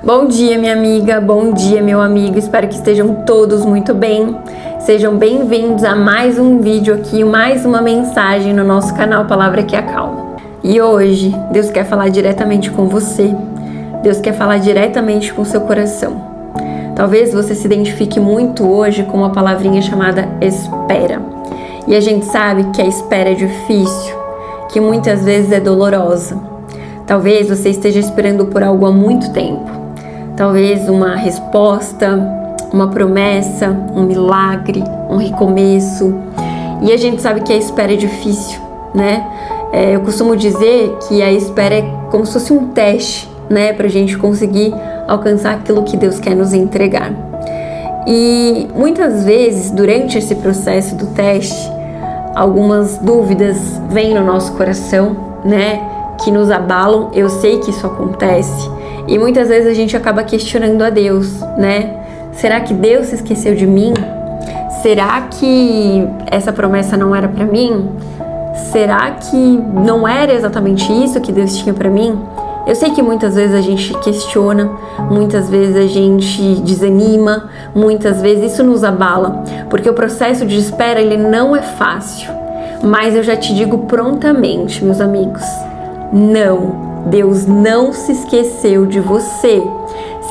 Bom dia, minha amiga, bom dia, meu amigo, espero que estejam todos muito bem. Sejam bem-vindos a mais um vídeo aqui, mais uma mensagem no nosso canal Palavra que Acalma. E hoje, Deus quer falar diretamente com você, Deus quer falar diretamente com o seu coração. Talvez você se identifique muito hoje com uma palavrinha chamada espera. E a gente sabe que a espera é difícil, que muitas vezes é dolorosa. Talvez você esteja esperando por algo há muito tempo. Talvez uma resposta, uma promessa, um milagre, um recomeço. E a gente sabe que a espera é difícil, né? Eu costumo dizer que a espera é como se fosse um teste, né? Pra gente conseguir alcançar aquilo que Deus quer nos entregar. E muitas vezes, durante esse processo do teste, algumas dúvidas vêm no nosso coração, né? Que nos abalam. Eu sei que isso acontece. E muitas vezes a gente acaba questionando a Deus, né? Será que Deus se esqueceu de mim? Será que essa promessa não era para mim? Será que não era exatamente isso que Deus tinha para mim? Eu sei que muitas vezes a gente questiona, muitas vezes a gente desanima, muitas vezes isso nos abala, porque o processo de espera ele não é fácil. Mas eu já te digo prontamente, meus amigos, não. Deus não se esqueceu de você.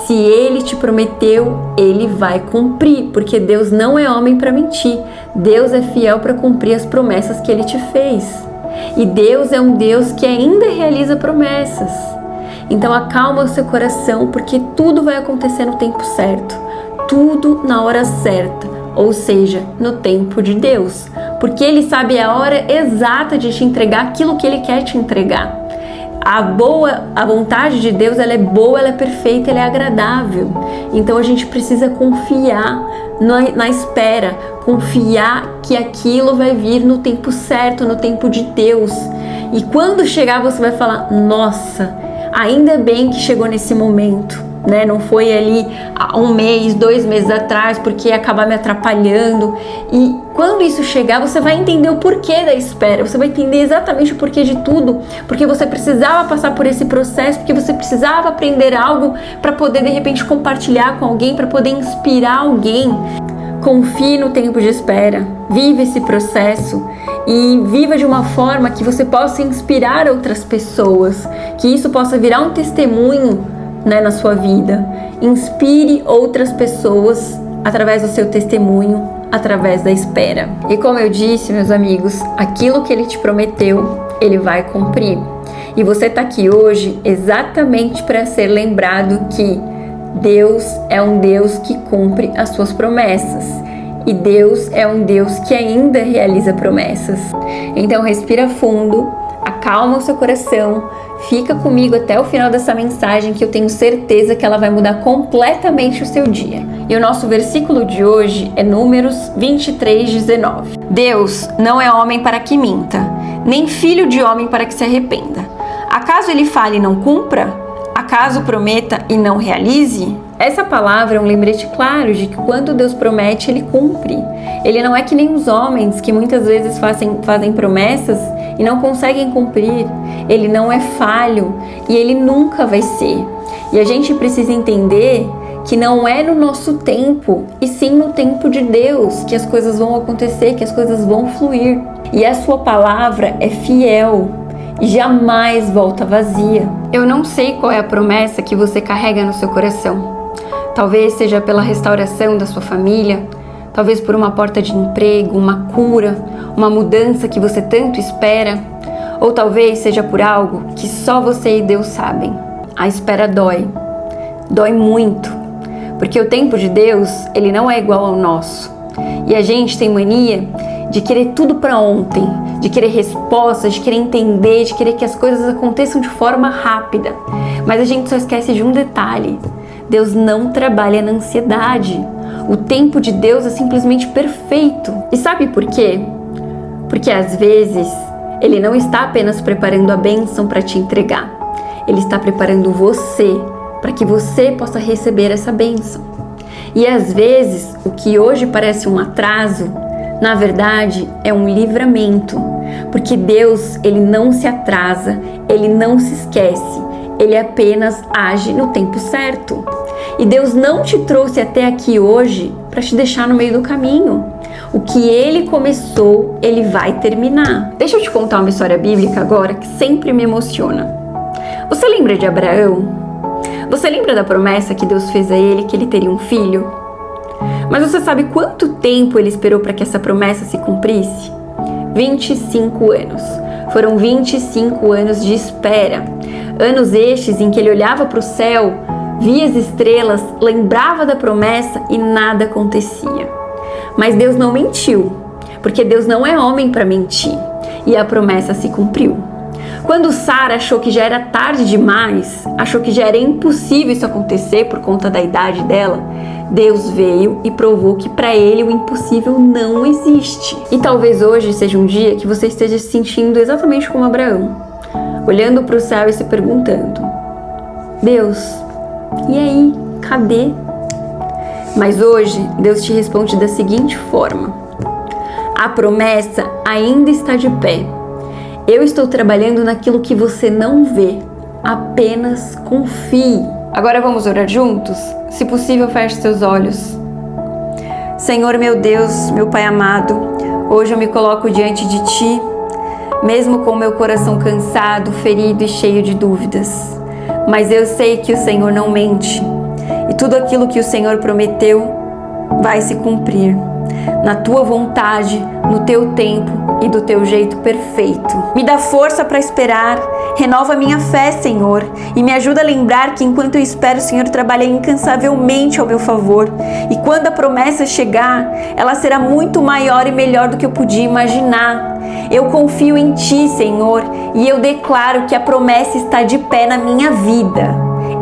Se Ele te prometeu, Ele vai cumprir, porque Deus não é homem para mentir. Deus é fiel para cumprir as promessas que Ele te fez. E Deus é um Deus que ainda realiza promessas. Então acalma o seu coração, porque tudo vai acontecer no tempo certo. Tudo na hora certa, ou seja, no tempo de Deus. Porque Ele sabe a hora exata de te entregar aquilo que Ele quer te entregar. A vontade de Deus, ela é boa, ela é perfeita, ela é agradável. Então a gente precisa confiar na espera, confiar que aquilo vai vir no tempo certo, no tempo de Deus. E quando chegar você vai falar, nossa, ainda bem que chegou nesse momento, né? Não foi ali há 1 mês, 2 meses atrás, porque ia acabar me atrapalhando. E quando isso chegar, você vai entender o porquê da espera, você vai entender exatamente o porquê de tudo, porque você precisava passar por esse processo, porque você precisava aprender algo para poder de repente compartilhar com alguém, para poder inspirar alguém. Confie no tempo de espera, vive esse processo e viva de uma forma que você possa inspirar outras pessoas, que isso possa virar um testemunho, né, na sua vida. Inspire outras pessoas através do seu testemunho, através da espera. E como eu disse, meus amigos, aquilo que Ele te prometeu, Ele vai cumprir. E você está aqui hoje exatamente para ser lembrado que Deus é um Deus que cumpre as suas promessas. E Deus é um Deus que ainda realiza promessas. Então respira fundo, acalma o seu coração, fica comigo até o final dessa mensagem que eu tenho certeza que ela vai mudar completamente o seu dia. E o nosso versículo de hoje é Números 23:19. Deus não é homem para que minta, nem filho de homem para que se arrependa. Acaso Ele fale e não cumpra? Acaso prometa e não realize? Essa palavra é um lembrete claro de que quando Deus promete, Ele cumpre. Ele não é que nem os homens que muitas vezes fazem promessas e não conseguem cumprir. Ele não é falho e Ele nunca vai ser. E a gente precisa entender que não é no nosso tempo, e sim no tempo de Deus que as coisas vão acontecer, que as coisas vão fluir. E a sua palavra é fiel e jamais volta vazia. Eu não sei qual é a promessa que você carrega no seu coração. Talvez seja pela restauração da sua família, talvez por uma porta de emprego, uma cura, uma mudança que você tanto espera, ou talvez seja por algo que só você e Deus sabem. A espera dói muito, porque o tempo de Deus, ele não é igual ao nosso. E a gente tem mania de querer tudo para ontem, de querer respostas, de querer entender, de querer que as coisas aconteçam de forma rápida. Mas a gente só esquece de um detalhe: Deus não trabalha na ansiedade. O tempo de Deus é simplesmente perfeito. E sabe por quê? Porque às vezes Ele não está apenas preparando a bênção para te entregar. Ele está preparando você para que você possa receber essa bênção. E às vezes o que hoje parece um atraso, na verdade é um livramento. Porque Deus, Ele não se atrasa, Ele não se esquece. Ele apenas age no tempo certo. E Deus não te trouxe até aqui hoje para te deixar no meio do caminho. O que Ele começou, Ele vai terminar. Deixa eu te contar uma história bíblica agora que sempre me emociona. Você lembra de Abraão? Você lembra da promessa que Deus fez a ele que ele teria um filho? Mas você sabe quanto tempo ele esperou para que essa promessa se cumprisse? 25 anos. Foram 25 anos de espera. Anos estes em que ele olhava para o céu, via as estrelas, lembrava da promessa e nada acontecia. Mas Deus não mentiu, porque Deus não é homem para mentir. E a promessa se cumpriu. Quando Sara achou que já era tarde demais, achou que já era impossível isso acontecer por conta da idade dela, Deus veio e provou que para Ele o impossível não existe. E talvez hoje seja um dia que você esteja se sentindo exatamente como Abraão, olhando para o céu e se perguntando: Deus, e aí, cadê? Mas hoje Deus te responde da seguinte forma: a promessa ainda está de pé. Eu estou trabalhando naquilo que você não vê. Apenas confie. Agora vamos orar juntos? Se possível, feche seus olhos. Senhor meu Deus, meu Pai amado, hoje eu me coloco diante de Ti, mesmo com o meu coração cansado, ferido e cheio de dúvidas. Mas eu sei que o Senhor não mente. E tudo aquilo que o Senhor prometeu vai se cumprir. Na Tua vontade, no Teu tempo e do Teu jeito perfeito. Me dá força para esperar, renova minha fé, Senhor, e me ajuda a lembrar que enquanto eu espero, o Senhor trabalha incansavelmente ao meu favor. E quando a promessa chegar, ela será muito maior e melhor do que eu podia imaginar. Eu confio em Ti, Senhor, e eu declaro que a promessa está de pé na minha vida.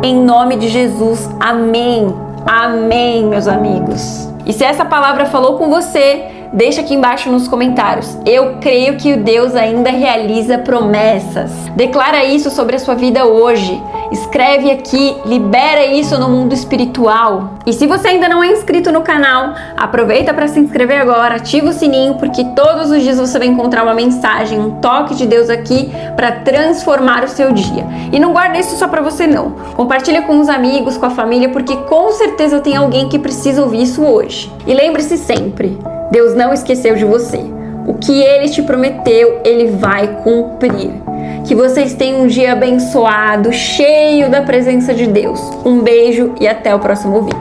Em nome de Jesus, amém. Amém, meus amigos. E se essa palavra falou com você, deixa aqui embaixo nos comentários. Eu creio que o Deus ainda realiza promessas. Declara isso sobre a sua vida hoje. Escreve aqui, libera isso no mundo espiritual. E se você ainda não é inscrito no canal, aproveita para se inscrever agora, ativa o sininho, porque todos os dias você vai encontrar uma mensagem, um toque de Deus aqui para transformar o seu dia. E não guarda isso só para você não. Compartilha com os amigos, com a família, porque com certeza tem alguém que precisa ouvir isso hoje. E lembre-se sempre, Deus não esqueceu de você. O que Ele te prometeu, Ele vai cumprir. Que vocês tenham um dia abençoado, cheio da presença de Deus. Um beijo e até o próximo vídeo.